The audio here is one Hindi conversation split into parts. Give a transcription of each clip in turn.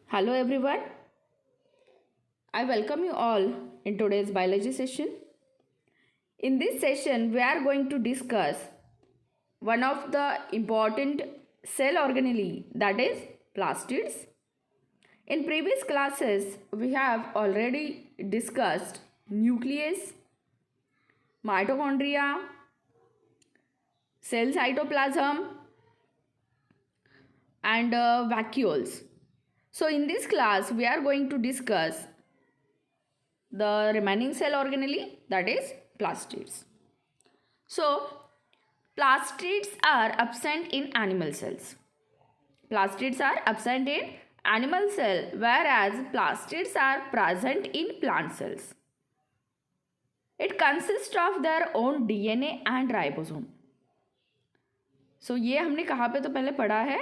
Hello everyone, I welcome you all in today's biology session. In this session, we are going to discuss one of the important cell organelle, that is plastids. In previous classes, we have already discussed nucleus, mitochondria, cell cytoplasm, and vacuoles. So in this class, we are going to discuss the remaining cell organelle, that is plastids. So plastids are absent in animal cells. Plastids are absent in animal cell, whereas plastids are present in plant cells. It consists of their own DNA and ribosome. So ये हमने कहाँ पे तो पहले पढ़ा है,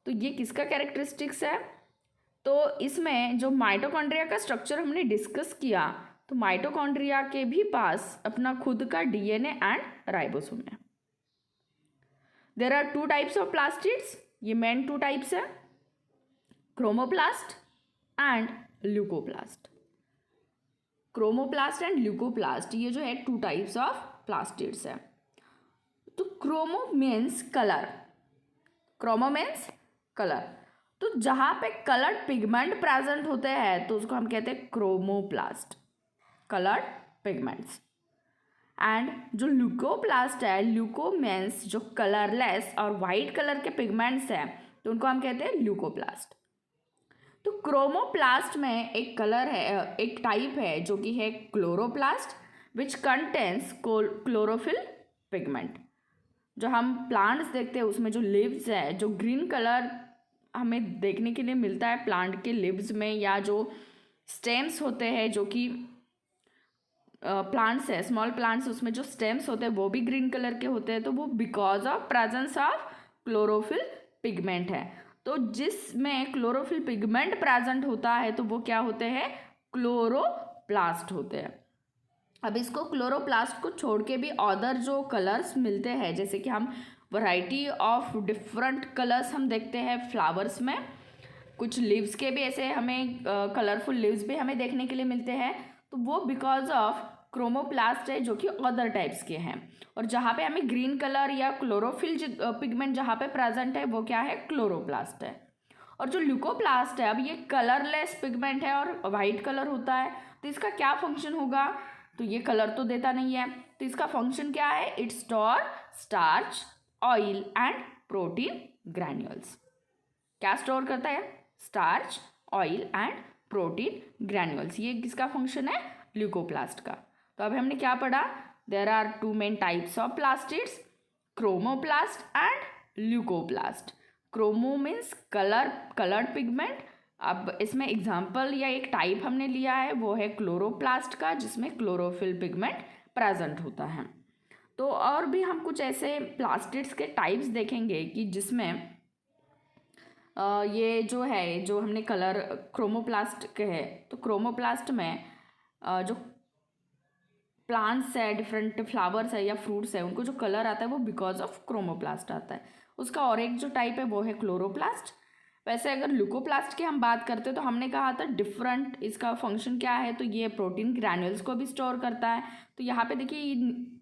तो ये किसका कैरेक्टरिस्टिक्स है? तो इसमें जो माइटोकॉन्ड्रिया का स्ट्रक्चर हमने डिस्कस किया, तो माइटोकॉन्ड्रिया के भी पास अपना खुद का डीएनए एंड राइबोसोम है. There are two types of plastids. ये मेन टू टाइप्स है, chromoplast and leucoplast. Chromoplast and leucoplast ये जो है टू टाइप्स ऑफ प्लास्टिड्स है. तो chromo means colour. Chromo means colour. तो जहाँ पे कलर्ड पिगमेंट प्रेजेंट होते हैं तो उसको हम कहते हैं क्रोमोप्लास्ट, कलर्ड पिगमेंट्स. एंड जो ल्यूकोप्लास्ट है, ल्यूको मीन्स जो कलरलेस और वाइट कलर के पिगमेंट्स हैं, तो उनको हम कहते हैं ल्यूकोप्लास्ट. तो क्रोमोप्लास्ट में एक कलर है, एक टाइप है जो कि है chloroplast, which contains chlorophyll pigment. जो हम प्लांट्स देखते हैं उसमें जो लीव्स है, जो ग्रीन कलर हमें देखने के लिए मिलता है प्लांट के लीव्स में, या जो स्टेम्स होते हैं जो कि प्लांट्स है, स्मॉल प्लांट्स, उसमें जो स्टेम्स होते हैं वो भी ग्रीन कलर के होते हैं, तो वो because of presence of chlorophyll pigment है. तो जिसमें क्लोरोफिल पिगमेंट प्रेजेंट होता है तो वो क्या होते हैं? क्लोरोप्लास्ट होते हैं. अब इसको क्लोरोप्लास्ट को छोड़ के भी अदर जो कलर्स मिलते हैं, जैसे कि हम वैरायटी ऑफ डिफरेंट कलर्स हम देखते हैं फ्लावर्स में. कुछ लीव्स के भी ऐसे हमें कलरफुल लीव्स भी हमें देखने के लिए मिलते हैं, तो वो बिकॉज ऑफ क्रोमोप्लास्ट है जो कि अदर टाइप्स के हैं. और जहाँ पे हमें ग्रीन कलर या क्लोरोफिल पिगमेंट जहाँ पे प्रेजेंट है वो क्या है? क्लोरोप्लास्ट है. और जो ल्यूकोप्लास्ट है, अब ये कलरलेस पिगमेंट है और वाइट कलर होता है, तो इसका क्या फंक्शन होगा? तो ये कलर तो देता नहीं है, तो इसका फंक्शन क्या है? It store starch, oil and protein granules. क्या स्टोर करता है? Starch, oil and protein granules. ये किसका फंक्शन है? ल्यूकोप्लास्ट का. तो अब हमने क्या पढ़ा? There are two main types of plastids, chromoplast and leucoplast. Chromo means coloured pigment. अब इसमें एग्जाम्पल या एक टाइप हमने लिया है, वो है क्लोरोप्लास्ट का, जिसमें क्लोरोफिल पिगमेंट प्रेजेंट होता है. तो और भी हम कुछ ऐसे प्लास्टिड्स के टाइप्स देखेंगे कि जिसमें ये जो है, जो हमने कलर क्रोमोप्लास्ट के है, तो क्रोमोप्लास्ट में जो प्लांट्स है, डिफरेंट फ्लावर्स है या फ्रूट्स है, उनको जो कलर आता है वो बिकॉज ऑफ क्रोमोप्लास्ट आता है. उसका और एक जो टाइप है वो है क्लोरोप्लास्ट. वैसे अगर ल्यूकोप्लास्ट की हम बात करते हैं तो हमने कहा था डिफरेंट इसका फंक्शन क्या है, तो ये प्रोटीन ग्रैन्यूल्स को भी स्टोर करता है. तो यहाँ पे देखिए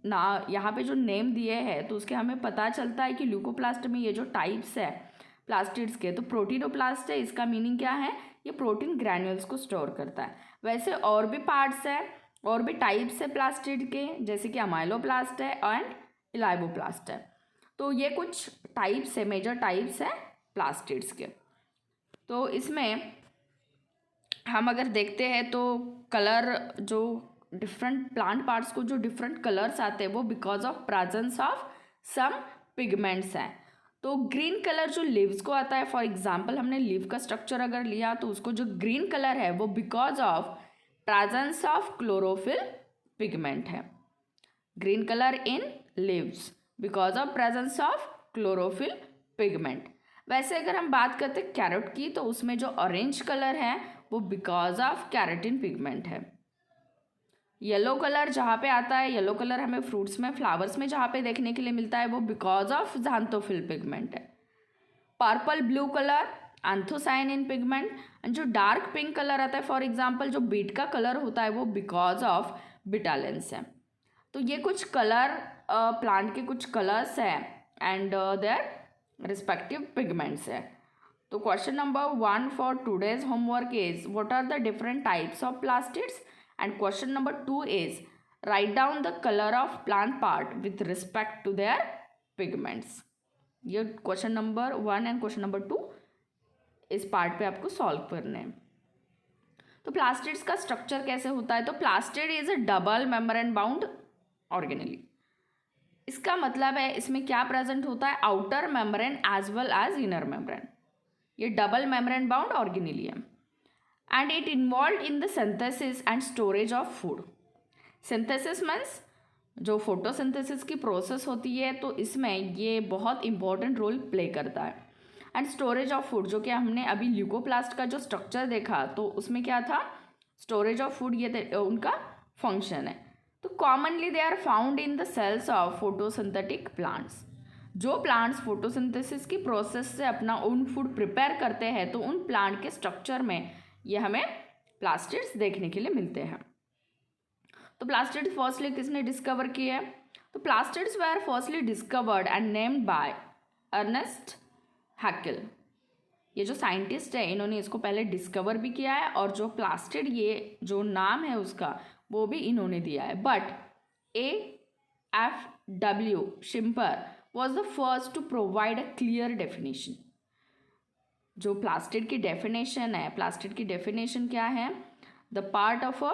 ना, यहाँ पे जो नेम दिए हैं तो उसके हमें पता चलता है कि ल्यूकोप्लास्ट में ये जो टाइप्स है प्लास्टिड्स के, तो प्रोटीनोप्लास्ट है, इसका मीनिंग क्या है? ये प्रोटीन ग्रैन्यूल्स को स्टोर करता है. वैसे और भी पार्ट्स है, और भी टाइप्स है प्लास्टिड के, जैसे कि अमाइलोप्लास्ट है एंड इलाइबोप्लास्ट है. तो ये कुछ टाइप्स है, मेजर टाइप्स है प्लास्टिड्स के. तो इसमें हम अगर देखते हैं तो कलर, जो डिफरेंट प्लांट पार्ट्स को जो डिफरेंट कलर्स आते हैं वो because of presence of some pigments हैं. तो ग्रीन कलर जो लीव्स को आता है, फॉर एग्जांपल हमने लीव का स्ट्रक्चर अगर लिया तो उसको जो ग्रीन कलर है वो because of presence of chlorophyll pigment है. Green colour in leaves because of presence of chlorophyll pigment. वैसे अगर हम बात करते हैं कैरेट की, तो उसमें जो ऑरेंज कलर है वो बिकॉज ऑफ कैरेटिन पिगमेंट है. येलो कलर जहाँ पे आता है, येलो कलर हमें फ्रूट्स में, फ्लावर्स में जहाँ पे देखने के लिए मिलता है वो बिकॉज ऑफ ज़ांथोफिल पिगमेंट है. Purple blue colour anthocyanin pigment, and जो डार्क पिंक कलर आता है फॉर एग्जांपल जो बीट का कलर होता है वो बिकॉज ऑफ बिटालेंस है। तो ये कुछ कलर प्लांट के कुछ कलर्स हैं एंड देयर रिस्पेक्टिव पिगमेंट्स है। तो question number 1 for today's homework is what are the different types of plastids, and question number 2 is write down the colour of plant part with respect to their pigments. ये question number 1 and question number 2 इस पार्ट पे आपको सॉल्व करने हैं। तो प्लास्टिड्स का स्ट्रक्चर कैसे होता है, तो plastid is a double membrane bound organelle. इसका मतलब है इसमें क्या प्रेजेंट होता है, outer membrane as well as inner membrane. ये डबल मेम्ब्रेन बाउंड ऑर्गेनेली है and it involve in the synthesis and storage of food. Synthesis means जो फोटोसिंथेसिस की प्रोसेस होती है, तो इसमें ये बहुत इंपॉर्टेंट रोल प्ले करता है। एंड स्टोरेज ऑफ फूड, जो कि हमने अभी ल्यूकोप्लास्ट का जो स्ट्रक्चर देखा तो उसमें क्या था, स्टोरेज ऑफ फूड, ये उनका फंक्शन है। तो commonly they are found in the cells of photosynthetic plants. जो प्लांट्स फोटोसिंथेसिस की प्रोसेस से अपना ओन फूड प्रिपेयर करते हैं तो उन प्लांट के स्ट्रक्चर में ये हमें प्लास्टिड्स देखने के लिए मिलते हैं। तो प्लास्टिड्स फर्स्टली किसने डिस्कवर किए हैं, तो plastids were firstly discovered and named by Ernst Haeckel. ये जो साइंटिस्ट है इन्होंने इसको पहले डिस्कवर भी किया है और जो प्लास्टिड ये जो नाम है उसका वो भी इन्होंने दिया है। But AFW Schimper was the first to provide a clear definition. जो प्लास्टिड की डेफिनेशन है, प्लास्टिड की डेफिनेशन क्या है, the part of a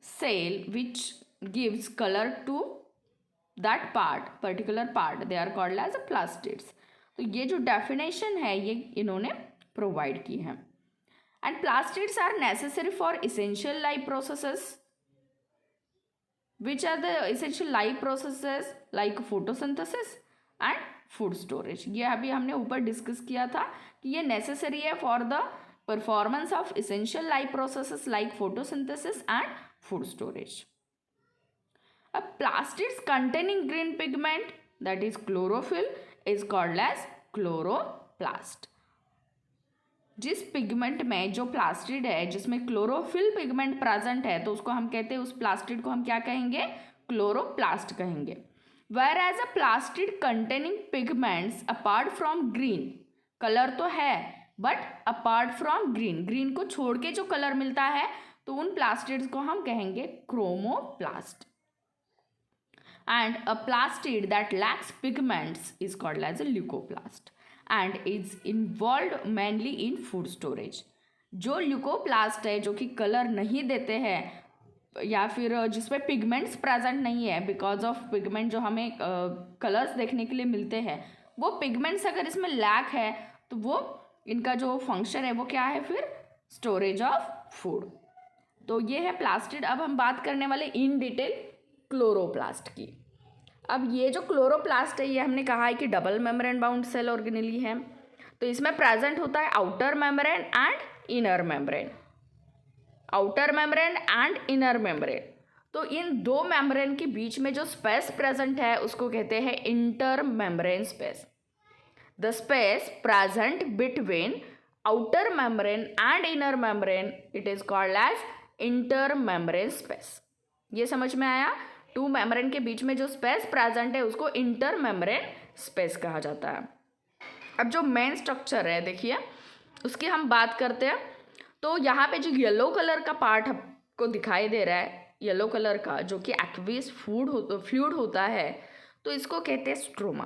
cell which gives colour to that part, particular part, they are called as a plastids. तो ये जो डेफिनेशन है ये इन्होंने प्रोवाइड की है। And plastids are necessary for essential life processes. Which are the essential life processes like photosynthesis and food storage. ये अभी हमने ऊपर डिस्कस किया था कि ये नेसेसरी है for the performance of essential life processes like photosynthesis and food storage. अब plastids containing green pigment that is chlorophyll is called as chloroplast. जिस पिगमेंट में जो प्लास्टिड है जिसमें क्लोरोफिल पिगमेंट प्रेजेंट है तो उसको हम कहते हैं, उस प्लास्टिड को हम क्या कहेंगे, क्लोरोप्लास्ट कहेंगे। Whereas a plastid containing pigments apart from green, colour तो है but apart from green, green को छोड़ के जो कलर मिलता है तो उन प्लास्टिड्स को हम कहेंगे chromoplast. And a plastid that lacks pigments is called as a leucoplast and is involved mainly in food storage. जो ल्यूकोप्लास्ट है जो कि कलर नहीं देते हैं या फिर जिसमें पिगमेंट्स प्रेजेंट नहीं है, बिकॉज ऑफ पिगमेंट जो हमें कलर्स देखने के लिए मिलते हैं वो पिगमेंट्स अगर इसमें लैक है तो वो इनका जो फंक्शन है वो क्या है, फिर स्टोरेज ऑफ फूड। तो ये है प्लास्टिड। अब हम बात करने वाले इन डिटेल क्लोरोप्लास्ट की। अब ये जो क्लोरोप्लास्ट है ये हमने कहा है कि double membrane bound cell organelle है। तो इसमें प्रेजेंट होता है outer membrane and inner membrane, outer membrane and inner membrane. तो इन दो मेम्ब्रेन के बीच में जो स्पेस प्रेजेंट है उसको कहते हैं inter membrane space. The space present between outer membrane and inner membrane it is called as inter membrane space. ये समझ में आया, टू मेम्ब्रेन के बीच में जो स्पेस प्रेजेंट है उसको इंटर मेम्ब्रेन स्पेस कहा जाता है। अब जो मेन स्ट्रक्चर है देखिए उसकी हम बात करते हैं। तो यहाँ पे जो येलो कलर का पार्ट आपको दिखाई दे रहा है, येलो कलर का जो कि एक्वियस फ्लूइड होता है, तो इसको कहते हैं स्ट्रोमा।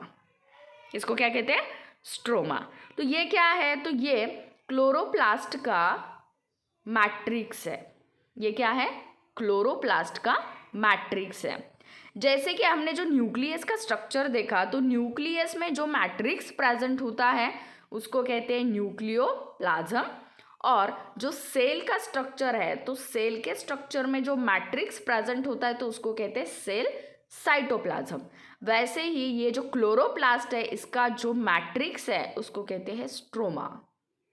इसको क्या कहते हैं, स्ट्रोमा। तो ये क्या है, तो ये क्लोरोप्लास्ट का मैट्रिक्स है। ये क्या है, क्लोरोप्लास्ट का मैट्रिक्स है। जैसे कि हमने जो न्यूक्लियस का स्ट्रक्चर देखा तो न्यूक्लियस में जो मैट्रिक्स प्रेजेंट होता है उसको कहते हैं न्यूक्लियोप्लाज्म, और जो सेल का स्ट्रक्चर है तो सेल के स्ट्रक्चर में जो मैट्रिक्स प्रेजेंट होता है तो उसको कहते हैं सेल साइटोप्लाज्म। वैसे ही ये जो क्लोरोप्लास्ट है इसका जो मैट्रिक्स है उसको कहते हैं स्ट्रोमा।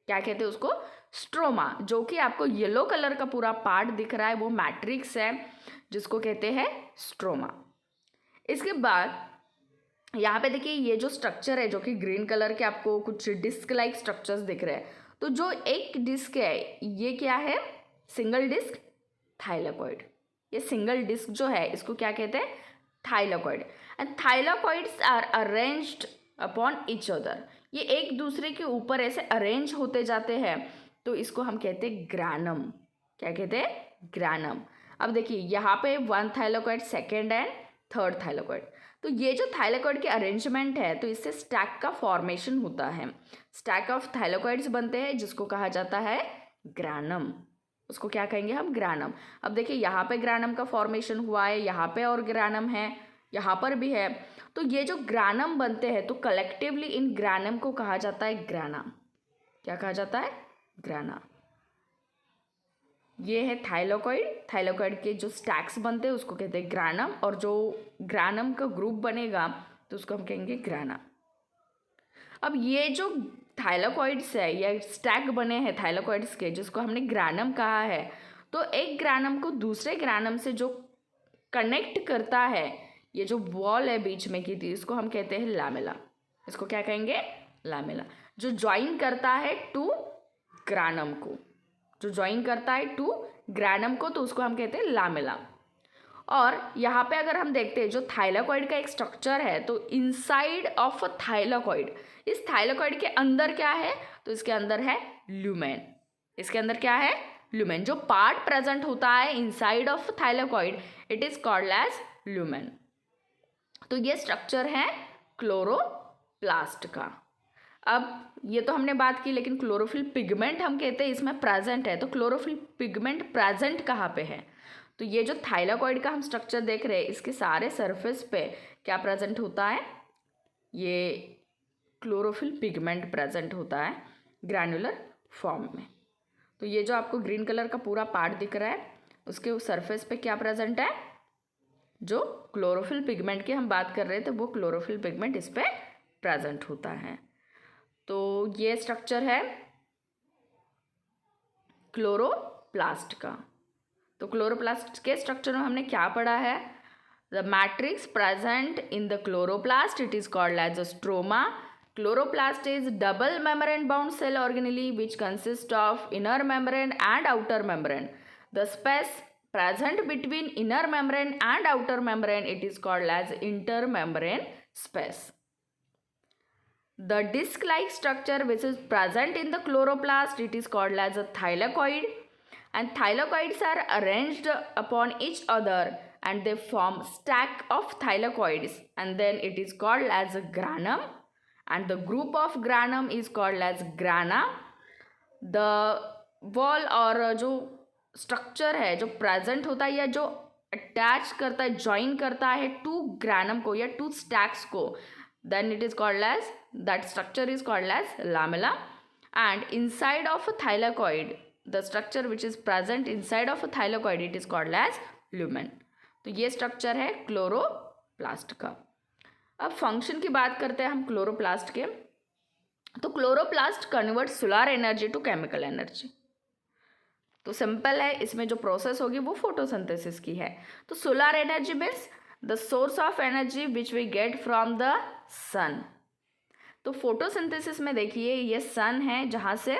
क्या कहते हैं उसको, स्ट्रोमा। जो कि आपको येलो कलर का पूरा पार्ट दिख रहा है वो मैट्रिक्स है जिसको कहते हैं स्ट्रोमा। इसके बाद यहाँ पे देखिए ये जो स्ट्रक्चर है जो कि ग्रीन कलर के आपको कुछ डिस्क लाइक स्ट्रक्चर्स दिख रहे हैं, तो जो एक डिस्क है ये क्या है, सिंगल डिस्क थाइलाकॉइड। ये सिंगल डिस्क जो है इसको क्या कहते हैं, thylakoid. And thylakoids are arranged upon each other, ये एक दूसरे के ऊपर ऐसे अरेंज होते जाते हैं, तो इसको हम कहते हैं ग्रैनम। क्या कहते हैं, ग्रैनम। अब देखिए यहाँ पे one thylakoid, second and third thylakoid. तो ये जो थाइलाकॉइड के अरेंजमेंट है तो इससे स्टैक का फॉर्मेशन होता है, स्टैक ऑफ थाइलाकॉइड्स बनते हैं जिसको कहा जाता है ग्रैनम। उसको क्या कहेंगे हम, ग्रैनम। अब देखिए यहाँ पे ग्रैनम का फॉर्मेशन हुआ है, यहाँ पे और ग्रैनम है, यहाँ पर भी है। तो ये जो ग्रैनम बनते हैं तो कलेक्टिवली इन ग्रैनम को कहा जाता है ग्रैना। क्या कहा जाता है, ग्रैना। ये है थाइलाकॉइड। थाइलाकॉइड के जो स्टैक्स बनते हैं उसको कहते हैं ग्रैनम, और जो ग्रैनम का ग्रुप बनेगा तो उसको हम कहेंगे ग्रैना। अब ये जो थाइलाकॉइड्स है या स्टैक बने हैं थाइलाकॉइड्स के जिसको हमने ग्रैनम कहा है, तो एक ग्रैनम को दूसरे ग्रैनम से जो कनेक्ट करता है, ये जो वॉल है बीच में की थी, इसको हम कहते हैं लैमेला। इसको क्या कहेंगे, लैमेला। जो ज्वाइन करता है टू ग्रैनम को, जो ज्वाइन करता है टू ग्रैनम को, तो उसको हम कहते हैं लैमेला। और यहाँ पे अगर हम देखते हैं जो थाइलाकॉइड का एक स्ट्रक्चर है, तो इनसाइड ऑफ थाइलाकॉइड, इस थाइलाकॉइड के अंदर क्या है, तो इसके अंदर है ल्यूमेन। इसके अंदर क्या है, ल्यूमेन। जो पार्ट प्रेजेंट होता है inside of thylakoid it is called as lumen. तो ये स्ट्रक्चर है क्लोरोप्लास्ट का। अब ये तो हमने बात की, लेकिन क्लोरोफिल पिगमेंट हम कहते हैं इसमें प्रेजेंट है, तो क्लोरोफिल पिगमेंट प्रेजेंट कहाँ पे है, तो ये जो थाइलाकॉइड का हम स्ट्रक्चर देख रहे हैं इसके सारे सरफेस पे क्या प्रेजेंट होता है, ये क्लोरोफिल पिगमेंट प्रेजेंट होता है ग्रैनुलर फॉर्म में। तो ये जो आपको ग्रीन कलर का पूरा पार्ट दिख रहा है उसके सरफेस पे क्या प्रेजेंट है, जो क्लोरोफिल पिगमेंट की हम बात कर रहे थे वो क्लोरोफिल पिगमेंट इस पे प्रेजेंट होता है। तो ये स्ट्रक्चर है क्लोरोप्लास्ट का। तो क्लोरोप्लास्ट के स्ट्रक्चर में हमने क्या पढ़ा है, the matrix present in the chloroplast it is called as a stroma. Chloroplast is double membrane bound cell organelle which consist of inner membrane and outer membrane. The space present between inner membrane and outer membrane it is called as intermembrane space. The disc-like structure which is present in the chloroplast it is called as a thylakoid, and thylakoids are arranged upon each other and they form stack of thylakoids, and then it is called as a granum, and the group of granum is called as grana. The wall और जो स्ट्रक्चर है जो प्रेजेंट होता है या जो अटैच करता है, ज्वाइन करता है टू ग्रैनम को या टू स्टैक्स को, then it is called as, that structure is called as lamella. And inside of a thylakoid, the structure which is present inside of a thylakoid it is called as lumen. तो ये स्ट्रक्चर है क्लोरोप्लास्ट का। अब फंक्शन की बात करते हैं हम क्लोरोप्लास्ट के। तो chloroplast convert solar energy to chemical energy. तो सिंपल है, इसमें जो प्रोसेस होगी वो फोटोसिंथेसिस की है। तो solar energy means the source of energy which we get from the sun. तो फोटोसिंथेसिस में देखिए ये सन है जहाँ से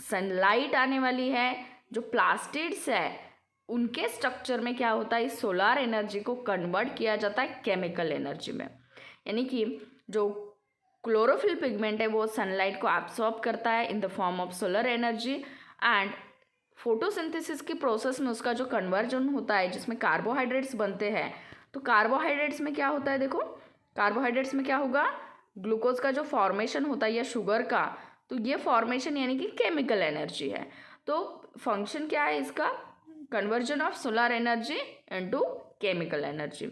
सनलाइट आने वाली है। जो प्लास्टिड्स है उनके स्ट्रक्चर में क्या होता है, इस सोलर एनर्जी को कन्वर्ट किया जाता है केमिकल एनर्जी में। यानी कि जो क्लोरोफिल पिगमेंट है वो सनलाइट को एब्सॉर्ब करता है in the form of solar energy, and photosynthesis की प्रोसेस में उसका जो कन्वर्जन होता है जिसमें कार्बोहाइड्रेट्स बनते हैं। तो कार्बोहाइड्रेट्स में क्या होता है, देखो कार्बोहाइड्रेट्स में क्या होगा, ग्लूकोज का जो फॉर्मेशन होता है या शुगर का, तो ये फॉर्मेशन यानी कि केमिकल एनर्जी है। तो फंक्शन क्या है इसका, conversion of solar energy into chemical energy.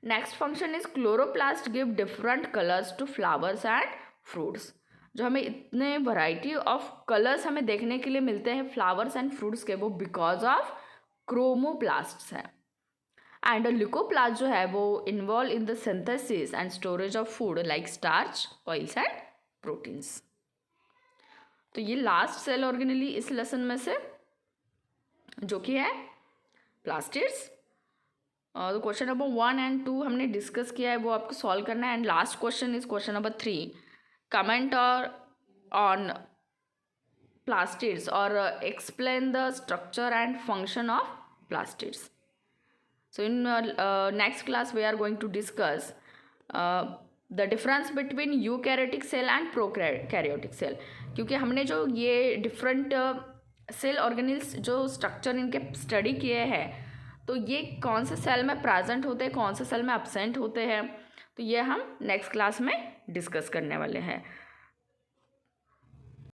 Next function is chloroplast give different colours to flowers and fruits. जो हमें इतने वैरायटी ऑफ कलर्स हमें देखने के लिए मिलते हैं फ्लावर्स एंड फ्रूट्स के, वो बिकॉज ऑफ क्रोमोप्लास्ट्स है। एंड ल्यूकोप्लास्ट जो है वो involve in the synthesis and storage of food like starch, oils and proteins. तो ये लास्ट सेल ऑर्गेनेली इस लेसन में से जो कि है प्लास्टिड्स। तो क्वेश्चन नंबर 1 एंड 2 हमने डिस्कस किया है, वो आपको सॉल्व करना है। And last question is question number 3, comment और on plastids or explain the structure and function of plastids. So in next class we are going to discuss the difference between eukaryotic cell and prokaryotic cell, क्योंकि हमने जो ये डिफरेंट सेल ऑर्गेनिल्स जो स्ट्रक्चर इनके स्टडी किए हैं, तो ये कौन से सेल में प्रेजेंट होते हैं, कौन से सेल में एब्सेंट होते हैं, तो ये हम नेक्स्ट क्लास में डिस्कस करने वाले हैं।